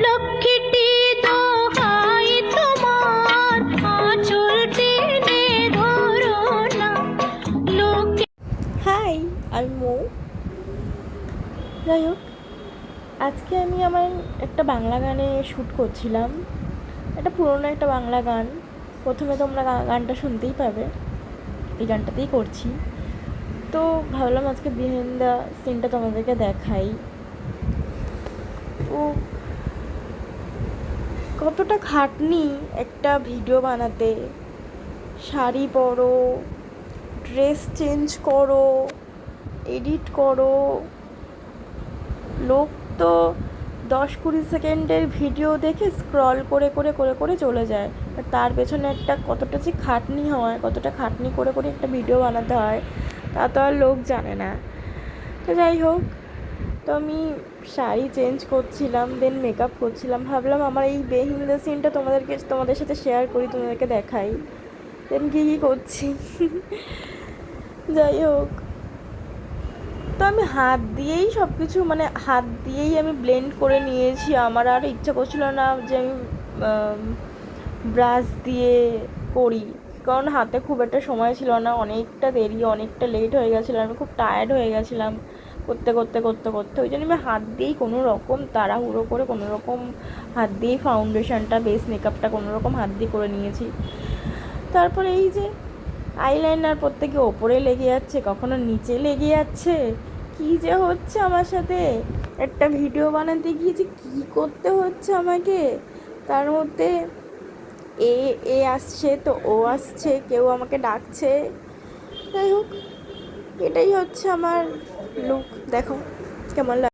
লক্ষ্মীটি দোহাই তোমার আঁচল টেনে ধরো না লোকে। হাই, আমি মৌ। যাই হোক, আজকে আমি আমার একটা বাংলা গানে শ্যুট করছিলাম। এটা পুরোনো একটা বাংলা গান। প্রথমে তোমরা গানটা শুনতেই পাবে। এই গানটাতেই করছি। তো ভাবলাম আজকে বিহাইন্ড দ্য সিনটা তোমাদেরকে দেখাই। ও কতটা খাটনি একটা ভিডিও বানাতে। শাড়ি পরো, ড্রেস চেঞ্জ করো, এডিট করো। লোক তো 10-20 সেকেন্ডের ভিডিও দেখে স্ক্রল করে করে করে করে চলে যায়। আর তার পেছনে একটা কতটা যে খাটনি হয়, কতটা খাটনি করে করে একটা ভিডিও বানাতে হয়, তা তো আর লোক জানে না। তো যাই হোক, তো আমি শাড়ি চেঞ্জ করছিলাম, দেন মেকআপ করছিলাম। ভাবলাম আমার এই বেহিন্দ সিনটা তোমাদের সাথে শেয়ার করি, তোমাদেরকে দেখাই দেন কী কী করছি। যাই হোক, তো আমি হাত দিয়েই সব কিছু, মানে হাত দিয়েই আমি ব্লেন্ড করে নিয়েছি। আমার আর ইচ্ছা করছিল না যে আমি ব্রাশ দিয়ে করি, কারণ হাতে খুব একটা সময় ছিল না। অনেকটা দেরি, অনেকটা লেট হয়ে গেছিলো, আমি খুব টায়ার্ড হয়ে গেছিলাম করতে করতে করতে করতে। ওই জন্য আমি হাত দিয়েই কোনো রকম তাড়াহুড়ো করে কোনো রকম হাত দিয়েই ফাউন্ডেশনটা, বেস মেকআপটা কোনো রকম হাত দিয়ে করে নিয়েছি। তারপরে এই যে আইলাইনার প্রত্যেকে ওপরে লেগে যাচ্ছে, কখনো নিচে লেগে যাচ্ছে। কী যে হচ্ছে আমার সাথে, একটা ভিডিও বানাতে গিয়ে যে কী করতে হচ্ছে আমাকে। তার মধ্যে এ এ আসছে তো ও আসছে, কেউ আমাকে ডাকছে। যাই হোক, এটাই হচ্ছে আমার লুক। দেখো কেমন লাগে।